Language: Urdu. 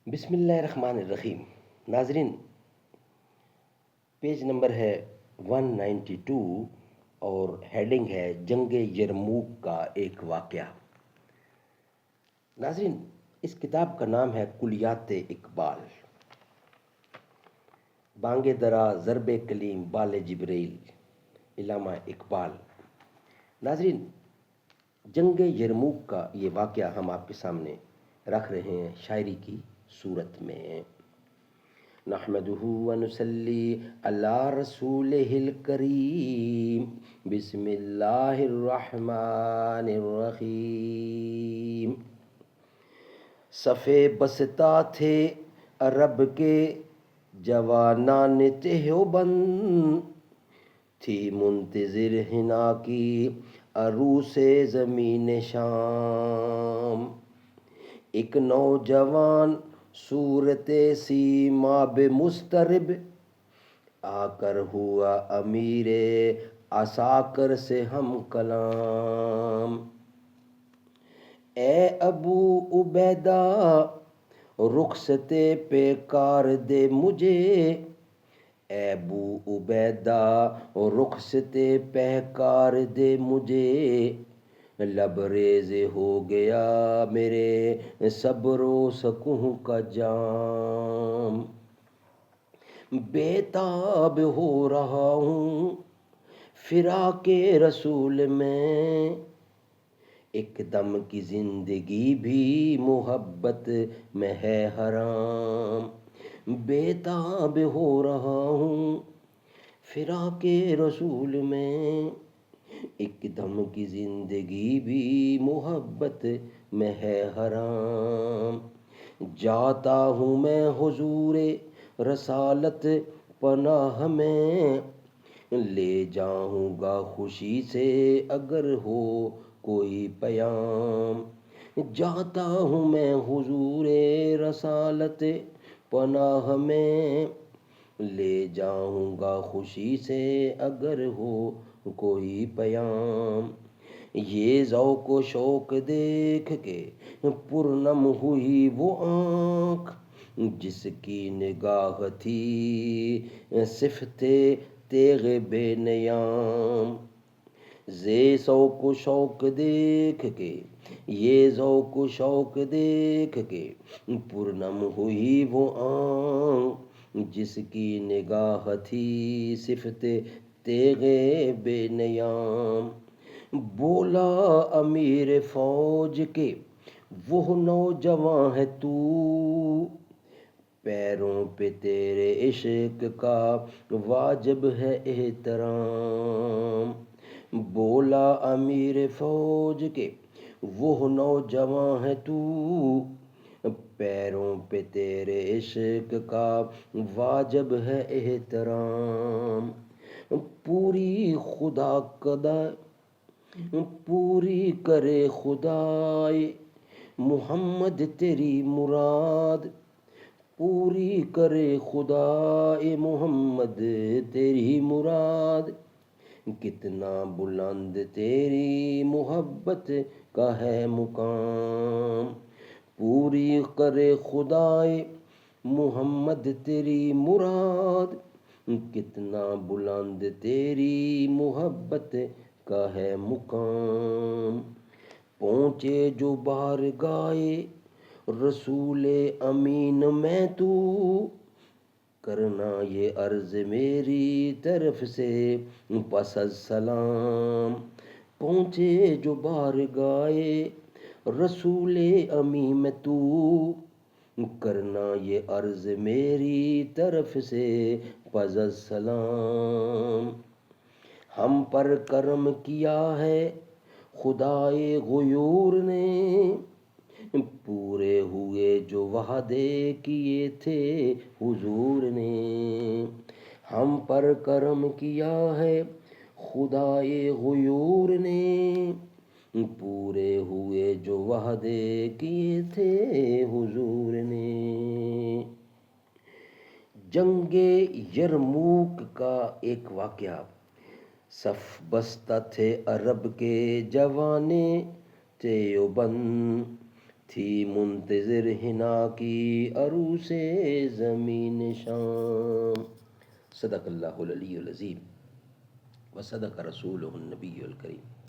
بسم اللہ الرحمن الرحیم۔ ناظرین، پیج نمبر ہے 192 اور ہیڈنگ ہے جنگ یرموک کا ایک واقعہ۔ ناظرین، اس کتاب کا نام ہے کلیات اقبال، بانگ درا ضرب کلیم بال جبریل، علامہ اقبال۔ ناظرین، جنگ یرموک کا یہ واقعہ ہم آپ کے سامنے رکھ رہے ہیں شاعری کی صورت میں۔ نحمدہ ونصلی علی رسولہ الکریم، بسم اللہ الرحمن الرحیم۔ صفے بستا تھے عرب کے جوانان دیوبند، تھی منتظر حنا کی عروس زمین شام۔ ایک نوجوان صورت سیما بے مضطرب، آ کر ہوا امیر عساکر سے ہم کلام۔ اے ابو عبیدہ رخصت پیکار دے مجھے، اے ابو عبیدہ رخصت پیکار دے مجھے، لبریز ہو گیا میرے صبر و سکون کا جام۔ بےتاب ہو رہا ہوں فراق رسول میں، ایک دم کی زندگی بھی محبت میں ہے حرام۔ بےتاب ہو رہا ہوں فراق رسول میں، ایک دم کی زندگی بھی محبت میں ہے حرام۔ جاتا ہوں میں حضور رسالت پناہ میں، لے جاؤں گا خوشی سے اگر ہو کوئی پیام۔ جاتا ہوں میں حضور رسالت پناہ میں، لے جاؤں گا خوشی سے اگر ہو کوئی پیام۔ یہ ذوق و شوق دیکھ کے پرنم ہوئی وہ آنکھ، جس کی نگاہ تھی صفت تیغ بے نیام۔ یہ ذوق و شوق دیکھ کے، یہ ذوق و شوق دیکھ کے پرنم ہوئی وہ آنکھ، جس کی نگاہ تھی صفت تیغ بے نیام۔ بولا امیر فوج کے وہ نوجوان ہے تو، پیروں پہ تیرے عشق کا واجب ہے احترام۔ بولا امیر فوج کے وہ نوجوان ہے تو، پیروں پہ تیرے عشق کا واجب ہے احترام۔ پوری خدا قدا پوری کرے خدائے محمد تیری مراد، پوری کرے خدائے محمد تیری مراد۔ کتنا بلند تیری محبت کا ہے مقام، پوری کرے خدائے محمد تیری مراد۔ کتنا بلند تیری محبت کا ہے مقام۔ پہنچے جو بارگاہ رسول امین میں تو، کرنا یہ عرض میری طرف سے پس از سلام۔ پہنچے جو بارگاہ رسول امین میں تو، کرنا یہ عرض میری طرف سے پس از سلام۔ ہم پر کرم کیا ہے خدائے غیور نے، پورے ہوئے جو وعدے کیے تھے حضور نے۔ ہم پر کرم کیا ہے خدائے غیور نے، پورے ہوئے جو وعدے کیے تھے حضور نے۔ جنگ یرموک کا ایک واقعہ۔ صف بستہ تھے عرب کے جوانے دیوبند، تھی منتظر ہنا کی عروس زمین شام۔ صدق اللہ العلی العظیم و صدق رسولہ النبی الکریم۔